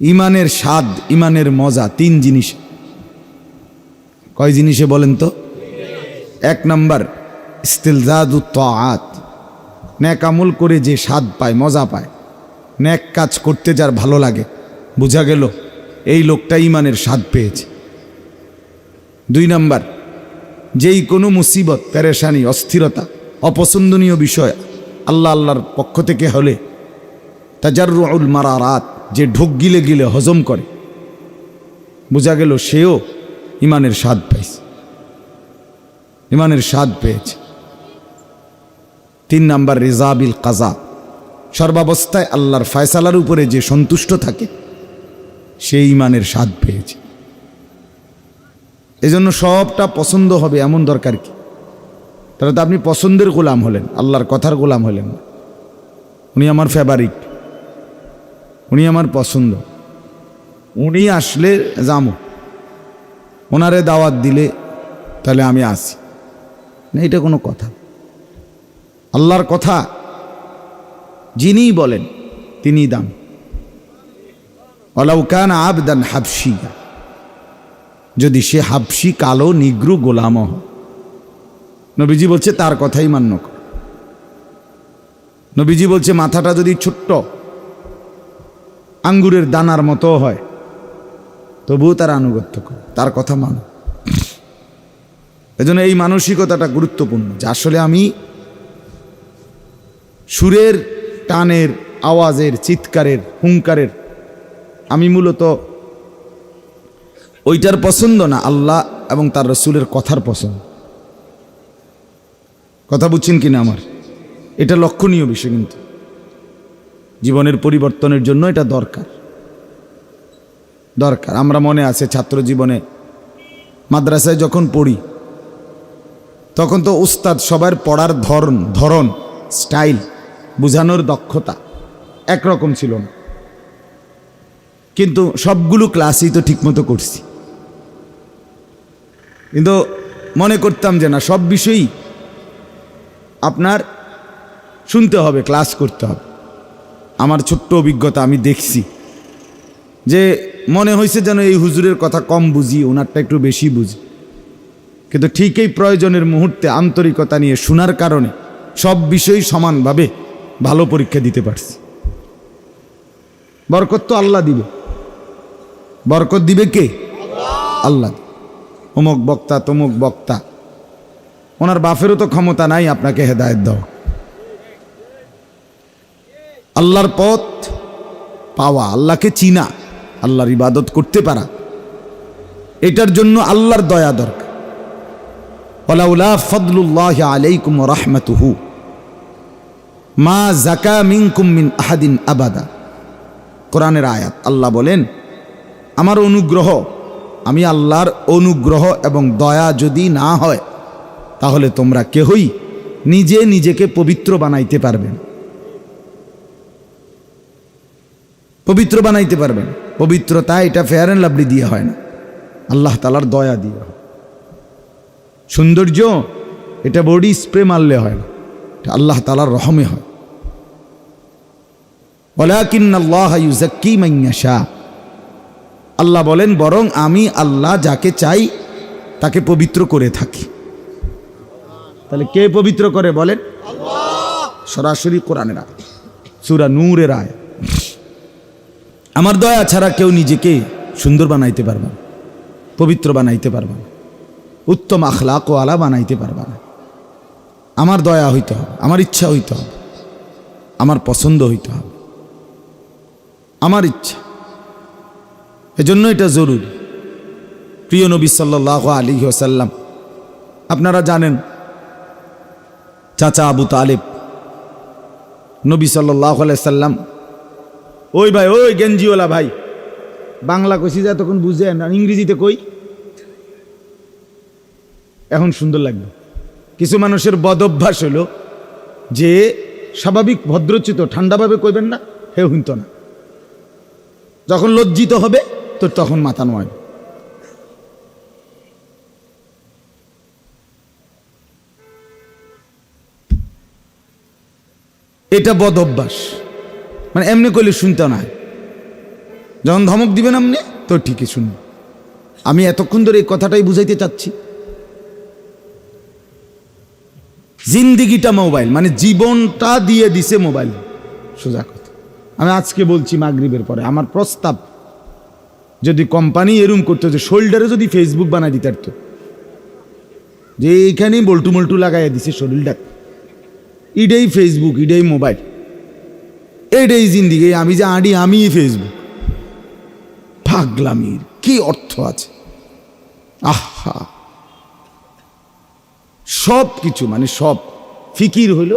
ইমানের স্বাদ, ইমানের মজা তিন জিনিস। কয় জিনিসে বলেন তো? এক নাম্বার ইস্তিলজাদুত তাআত, নেক আমল করে যে স্বাদ পায়, মজা পায়, নেক কাজ করতে যার ভালো লাগে, বোঝা গেল এই লোকটা ইমানের স্বাদ পেয়েছে। দুই নাম্বার, যেই কোনো মুসিবত, পেরেশানি, অস্থিরতা, অপছন্দনীয় বিষয় আল্লাহর পক্ষ থেকে হলে তাজাররুল মারারাত, যে ঢোক গিলে গিলে হজম করে, বোঝা গেল সেও ইমানের স্বাদ পাইছে, ইমানের স্বাদ পেয়েছে। তিন নাম্বার রিজাবিল কাজা, সর্বাবস্থায় আল্লাহর ফয়সালার উপরে যে সন্তুষ্ট থাকে সেই ইমানের স্বাদ পেয়েছে। এজন্য সবটা পছন্দ হবে এমন দরকার কি? তাহলে তো আপনি পছন্দের গোলাম হলেন, আল্লাহর কথার গোলাম হলেন না। উনি আমার ফেভারিট, উনি আমার পছন্দ, উনি আসলে যামো, ওনারে দাওয়াত দিলে তাহলে আমি আসি না, এটা কোনো কথা? আল্লাহর কথা যিনিই বলেন তিনিই দাম। ওয়ালাউ কানা আবদান হাবশিয়া, যদি সে হাবশি কালো নিগ্রু গোলামও হয়, নবীজি বলছে তার কথাই মান্য কর। নবীজি বলছে মাথাটা যদি ছোট্ট আঙ্গুরের দানার মতো হয় তবুও তার আনুগত্য কর, তার কথা মানো। এজন্য এই মানসিকতাটা গুরুত্বপূর্ণ, যে আসলে আমি সুরের, টানের, আওয়াজের, চিৎকারের, হুঙ্কারের, আমি মূলত ওইটার পছন্দ না, আল্লাহ এবং তার রসুলের কথার পছন্দ। কথা বুঝছেন কিনা আমার? এটা লক্ষণীয় বিষয়, কিন্তু জীবনের পরিবর্তনের জন্য এটা দরকার। আমরা মনে আছে ছাত্র জীবনে মাদ্রাসায় যখন পড়ি তখন তো উস্তাদ সবার পড়ার ধরন, স্টাইল, বুঝানোর দক্ষতা একরকম ছিল না, কিন্তু সবগুলো ক্লাসই তো ঠিকমতো করছি। কিন্তু মনে করতাম যে না, সব বিষয়ই আপনার শুনতে হবে, ক্লাস করতে হবে। আমার ছোট্ট অভিজ্ঞতা, আমি দেখছি যে মনে হয়েছে যেন এই হুজুরের কথা কম বুঝি, ওনারটা একটু বেশি বুঝি, কিন্তু ঠিক এই প্রয়োজনের মুহূর্তে আন্তরিকতা নিয়ে শোনার কারণে সব বিষয়ই সমানভাবে ভালো পরীক্ষা দিতে পারছি। বরকত তো আল্লাহ দিবে, বরকত দিবে কে? আল্লাহ। অমুক বক্তা, তমুক বক্তা, ওনার বাপেরও তো ক্ষমতা নাই আপনাকে হেদায়েত দাও। আল্লাহর পথ পাওয়া, আল্লাহকে চিনা, আল্লাহর ইবাদত করতে পারা, এটার জন্য আল্লাহর দয়া দরকার। ওয়ালাউলা ফাদলুল্লাহি আলাইকুম ওয়া রাহমাতুহু মা যাকা মিনকুম মিন আহাদিন আবাদা। কোরআনের আয়াত। আল্লাহ বলেন আমার অনুগ্রহ, আমি আল্লাহর অনুগ্রহ এবং দয়া যদি না হয় তাহলে তোমরা কেহই নিজে নিজেকে পবিত্র বানাইতে পারবেন, পবিত্র বানাইতে পারবেন। পবিত্রতা এটা ফেয়ার অ্যান্ড লাভলি দিয়ে হয় না, আল্লাহ তাআলার দয়া দিয়ে হয়। সৌন্দর্য এটা বডি স্প্রে মারলে হয় না, এটা আল্লাহ তাআলার রহমে হয়। ওয়ালাকিন্নাল্লাহা ইউযাক্কি মান ইয়াশা, আল্লাহ বলেন বরং আমি আল্লাহ যাকে চাই তাকে পবিত্র করে থাকি। তাহলে কে পবিত্র করে বলেন? আল্লাহ। সরাসরি কোরআনের আয়াত, সূরা নূরের আয়াত। আমার দয়া ছাড়া কেউ নিজেকে সুন্দর বানাইতে পারবে না, পবিত্র বানাইতে পারবে না, উত্তম আখলাক ও আলা বানাইতে পারবে না। আমার দয়া হইতে হবে, আমার ইচ্ছা হইতে হবে, আমার পছন্দ হইতে হবে, আমার ইচ্ছা। এজন্য এটা জরুরি। প্রিয় নবী সাল্লাল্লাহু আলাইহি ওয়াসাল্লাম, আপনারা জানেন চাচা আবু তালেব, নবী সাল্লাল্লাহু আলাইহি সাল্লাম, ওই ভাই, ওই গেঞ্জিওয়ালা ভাই, বাংলা কইছি যা তখন বুঝে না, ইংরেজিতে কই, এখন সুন্দর লাগবে। কিছু মানুষের বদ অভ্যাস হলো যে স্বাভাবিক ভদ্রচিত ঠান্ডাভাবে কইবেন না, হে শুনতো না, যখন লজ্জিত হবে তো তখন মাথা নয়। এটা বদ অভ্যাস, মানে এমনি কইলে শুনতে না। যখন ধমক দিবেন আপনি তো ঠিকই শুনুন। আমি এতক্ষণ ধরে এই কথাটাই বুঝাইতে চাচ্ছি। জিন্দিগিটা মোবাইল, মানে জীবনটা দিয়ে দিছে মোবাইল, সোজা কথা। আমি আজকে বলছি মাগরিবের পরে, আমার প্রস্তাব যদি কোম্পানি এরম করতো যে শোল্ডারে যদি ফেসবুক বানাই দিতে পারতো, যে এইখানেই বল্টু মল্টু লাগাইয়া দিছে শরীরটা, ইডেই ফেসবুক, ইডেই মোবাইল, এটাই জিন্দিগি, আমি যে আডি আমি ফেসবুক, পাগলামির কি অর্থ আছে? আহা, সব কিছু মানে সব ফিকির হইল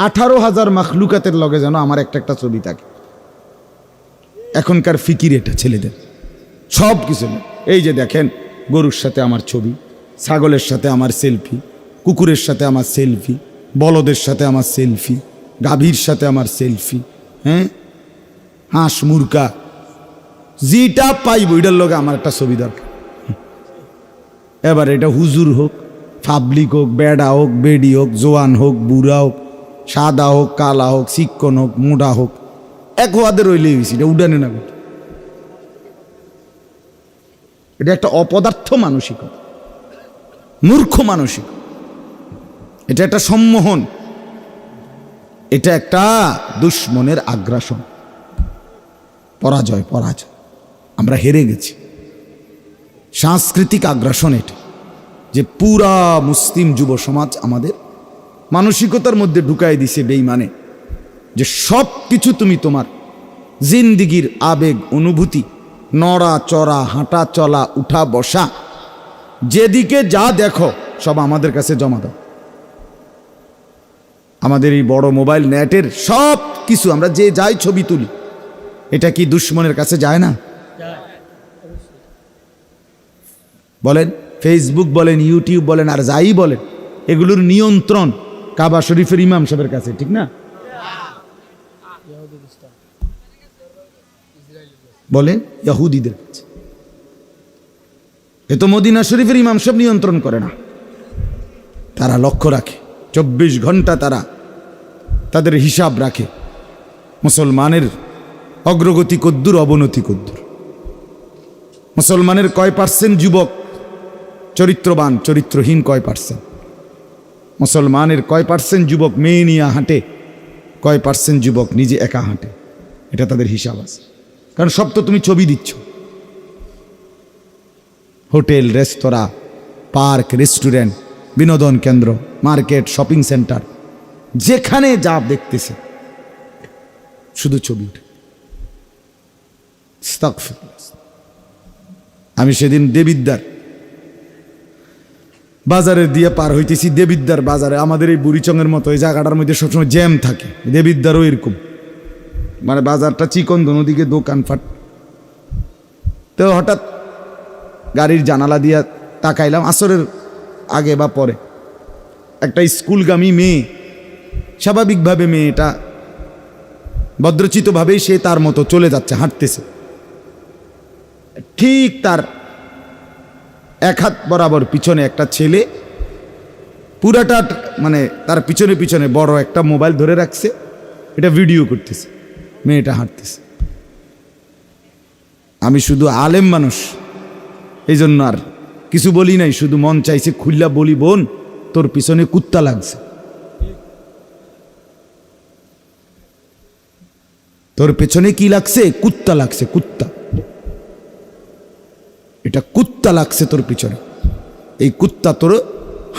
18,000 মাখলুকাতের লগে যেন আমার একটা একটা ছবি থাকে। এখনকার ফিকির এটা ছেলেদের সব কিছু। এই যে দেখেন, গরুর সাথে আমার ছবি, ছাগলের সাথে আমার সেলফি, কুকুরের সাথে আমার সেলফি, বলদের সাথে আমার সেলফি, গাভীর সাথে আমার সেলফি, হ্যাঁ, হাঁস মুরগা যেটা পাইব এটার লগে আমার একটা ছবি দরকার। এবার এটা হুজুর হোক, পাবলিক হোক, বেড়া হোক, বেডি হোক, জোয়ান হোক, বুড়া হোক, সাদা হোক, কালা হোক, চিকন হোক, মোটা হোক, এক হওয়াতে রইলে গেছি, এটা উডানে না। এটা একটা অপদার্থ মানসিকতা, মূর্খ মানসিক, এটা একটা সম্মোহন, এটা একটা দুশ্মনের আগ্রাসন, পরাজয়। পরাজয়, আমরা হেরে গেছি। সাংস্কৃতিক আগ্রাসন এটা, যে পুরা মুসলিম যুব সমাজ আমাদের মানসিকতার মধ্যে ঢুকাই দিছে বেঈমানে, যে সব কিছু তুমি তোমার জিন্দিগির আবেগ অনুভূতি, নড়া চড়া, হাঁটা চলা, উঠা বসা, যেদিকে যা দেখো সব আমাদের কাছে জমা দাও। আমাদের এই বড় মোবাইল নেটের সব কিছু, আমরা যে যাই ছবি তুলি, এটা কি দুশ্মনের কাছে যায় না? বলেন, ফেসবুক বলেন, ইউটিউব বলেন, আর যাই বলেন, এগুলোর নিয়ন্ত্রণ কাবা শরীফের ইমাম সাহেবের কাছে, ঠিক না? বলেন ইহুদিদের কাছে। এ তো মদিনা শরীফের ইমাম সাহেব নিয়ন্ত্রণ করে না, তারা লক্ষ্য রাখে, 24 ঘন্টা তারা তাদের হিসাব রাখে, মুসলমানের অগ্রগতি কদ্দুর, অবনতি কদ্দুর, মুসলমানের কয় পার্সেন্ট যুবক চরিত্রবান, চরিত্রহীন কয় পার্সেন্ট, মুসলমানের কয় পার্সেন্ট যুবক মেয়ে নিয়ে হাঁটে, কয় পার্সেন্ট যুবক নিজে একা হাঁটে, এটা তাদের হিসাব আছে। কারণ সব তো তুমি ছবি দিচ্ছ। হোটেল, রেস্তোরাঁ, পার্ক, রেস্টুরেন্ট, বিনোদন কেন্দ্র, মার্কেট, শপিং সেন্টার, যেখানে যা দেখতেছে শুধু ছবি উঠে। আমি সেদিন দেবিদ্দার বাজারে দিয়ে পার হইতেছি, দেবিদ্দার বাজারে, আমাদের এই বুড়িচংয়ের মতো এই জায়গাটার মধ্যে সবসময় জ্যাম থাকে, দেবিদ্দারও এরকম, মানে বাজারটা চিকন, দোনোদিকে দোকানপাট। তো হঠাৎ গাড়ির জানালা দিয়া তাকাইলাম, আসরের আগে বা পরে, একটা স্কুলগামী মেয়ে, স্বাভাবিকভাবে মেয়েটা ভদ্রচিতভাবেই সে তার মতো চলে যাচ্ছে, হাঁটতেছে, ঠিক তার এক হাত বরাবর পিছনে একটা ছেলে পুরাটা, মানে তার পিছনে পিছনে বড় একটা মোবাইল ধরে রাখছে, এটা ভিডিও করতেছে, মেয়েটা হাঁটতেছে। আমি শুধু আলেম মানুষ, এই জন্য আর কিছু বলি নাই, শুধু মন চাইছে খুল্লা বলি, বোন তোর পিছনে কুত্তা লাগছে, তোর পেছনে কি লাগছে? কুত্তা লাগছে, কুত্তা, এটা কুত্তা লাগছে তোর পিছনে, এই কুত্তা তোর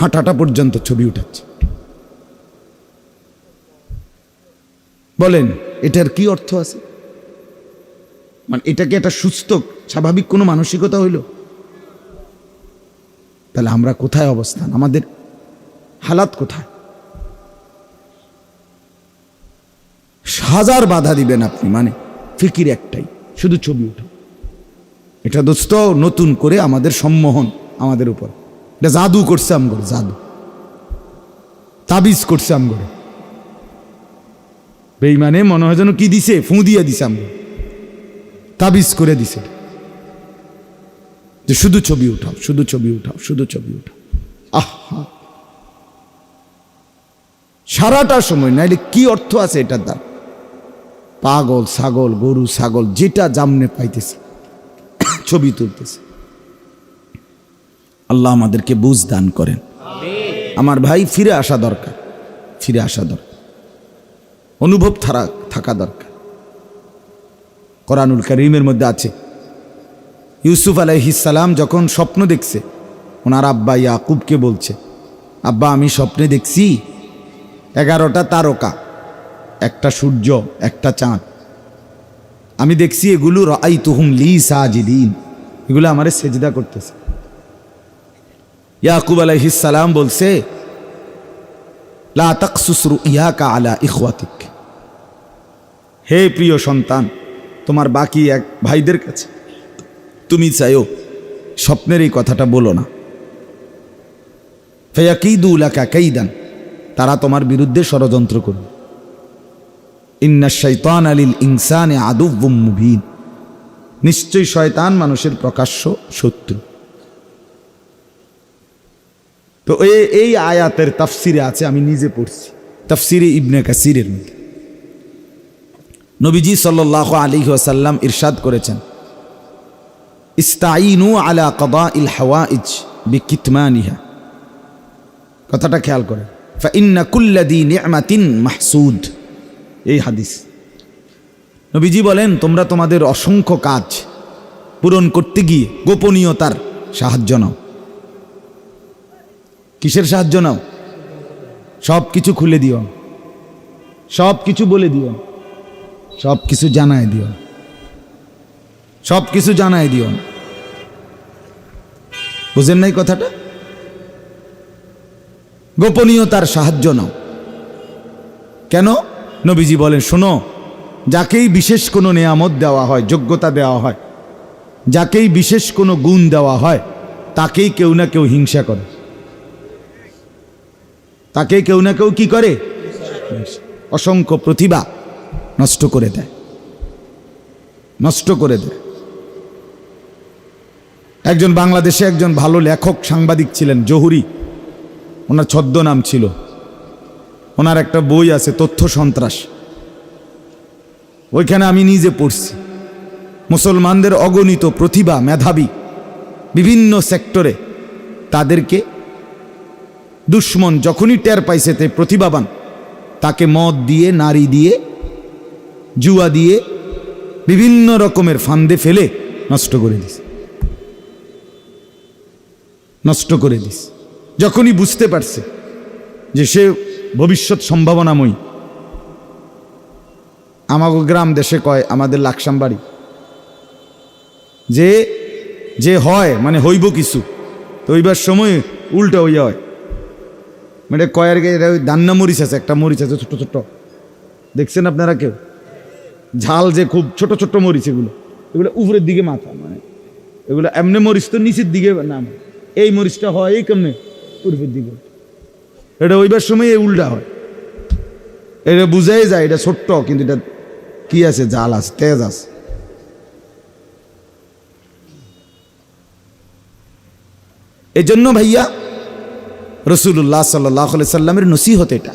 হাঁটাটা পর্যন্ত ছবি উঠাচ্ছে। বলেন এটার কি অর্থ আছে? মানে এটা কি একটা সুস্থ স্বাভাবিক কোনো মানসিকতা হইল? তাহলে আমরা কোথায় অবস্থান, আমাদের হালাত কোথায়? হাজার বাধা দিবেন আপনি, মানে ফিকির একটাই, শুধু ছবি উঠা। এটা দোস্ত নতুন করে আমাদের সম্মোহন আমাদের উপর, এটা জাদু করছে আমগরে, জাদু তাবিজ করছে আমগরে। বেঈমানে মনে হয় যেন কি দিছে, ফু দিয়ে দিছে, আমগরে তাবিজ করে দিছে, যে শুধু ছবি উঠাও, শুধু ছবি উঠাও, শুধু ছবি উঠাও। আহা, সারাটা সময়, নাইলে কি অর্থ আছে এটার দ্বারা? পাগল ছাগল গরু ছাগল যেটা জামনে পাইতেছে ছবি তুলতেছে। আল্লাহ আমাদেরকে বুঝ দান করেন। আমার ভাই ফিরে আসা দরকার, ফিরে আসা দরকার, অনুভব থাকা দরকার। কোরআনুল কারীমের মধ্যে আছে ইউসুফ আলাইহিস সালাম যখন স্বপ্ন দেখছে, ওনার আব্বা ইয়াকুবকে বলছে, আব্বা আমি স্বপ্নে দেখছি 11টা তারকা, একটা সূর্য, একটা চাঁদ, আমি দেখছি এগুলো রাআইতুহুম লি সাজিদিন, এগুলো আমারে সেজদা করতেছে। ইয়াকুব আলাইহিস সালাম বলছে, লা তাকসুস রুইয়াকা আলা ইখওয়াতিক, হে প্রিয় সন্তান, তোমার বাকি এক ভাইদের কাছে তুমি চাইও স্বপ্নের এই কথাটা বলো না। ফায়াকিদু লাকা কাইদান, তারা তোমার বিরুদ্ধে ষড়যন্ত্র করবে। ইন্নাশ শাইতানা লিল ইনসানি আদুউম মুবিন, নিশ্চয়ই শয়তান মানুষের প্রকাশ্য শত্রু। তো এই আয়াতের তাফসিরে আছে, আমি নিজে পড়ছি তাফসিরে ইবনে কাসিরের মধ্যে। নবীজি সাল্লাল্লাহু আলাইহি ওয়াসাল্লাম ইরশাদ করেছেন, ইস্তাঈনু আলা কাদাইল হাওয়াইজ বিকিতমানিহা, কথাটা খেয়াল করে, ফাইন্না কুল্লা দি নি'মাতিন মাহসুদ, এই হাদিস। নবীজি বলেন, তোমরা তোমাদের অসংখ্য কাজ পূরণ করতে গিয়ে গোপনীয়তার সাহায্য নাও। কিসের সাহায্য নাও? সব কিছু খুলে দিও, সব কিছু বলে দিও, সব কিছু জানায় দিও, সব কিছু জানায় দিও। বুঝেন নাই কথাটা? গোপনীয়তার সাহায্য নাও। কেন? নবীজি বলেন, শোনো, যাকেই বিশেষ কোনো নেয়ামত দেওয়া হয়, যোগ্যতা দেওয়া হয়, যাকেই বিশেষ কোনো গুণ দেওয়া হয়, তাকেই কেউ না কেউ হিংসা করে, তাকে কেউ না কেউ কি করে? অসংখ্য প্রতিভা নষ্ট করে দেয়, নষ্ট করে দেয়। একজন বাংলাদেশে একজন ভালো লেখক সাংবাদিক ছিলেন, জহুরি ওনার ছদ্মনাম ছিল। ওনার একটা বই আছে, তথ্য সন্ত্রাস, ওইখানে আমি নিজে পড়ছি। মুসলমানদের অগণিত প্রতিভা, মেধাবী বিভিন্ন সেক্টরে, তাদেরকে দুশ্মন যখনই টের পাইছে তে প্রতিভাবান, তাকে মদ দিয়ে, নারী দিয়ে, জুয়া দিয়ে, বিভিন্ন রকমের ফান্দে ফেলে নষ্ট করে দিস, নষ্ট করে দিস। যখনই বুঝতে পারছে যে সে ভবিষ্যৎ সম্ভাবনাময়ী, আমাগো গ্রাম দেশে কয়, আমাদের লাকসামবাড়ি, যে যে হয় মানে হইব কিছু, তো হইবার সময় উল্টা হইয়া হয়। মানে কয়ের দান্না মরিচ আছে, একটা মরিচ আছে ছোট ছোট, দেখছেন আপনারা কেউ? ঝাল যে খুব ছোট ছোট মরিচ, এগুলো এগুলো উপরের দিকে মাথা, মানে এগুলো এমনি মরিচ তো নিচের দিকে নাম, এই মরিচটা হয় এই কেমনে পূর্বের দিকে, এটা ওইবার সময় এই উল্টা হয়। এটা বুঝাই যায় এটা ছোট্ট, কিন্তু এটা কি আছে? জাল আছে, তেজ আছে। এই জন্য ভাইয়া রাসূলুল্লাহ সাল্লাল্লাহু আলাইহি সাল্লামের নসিহত এটা।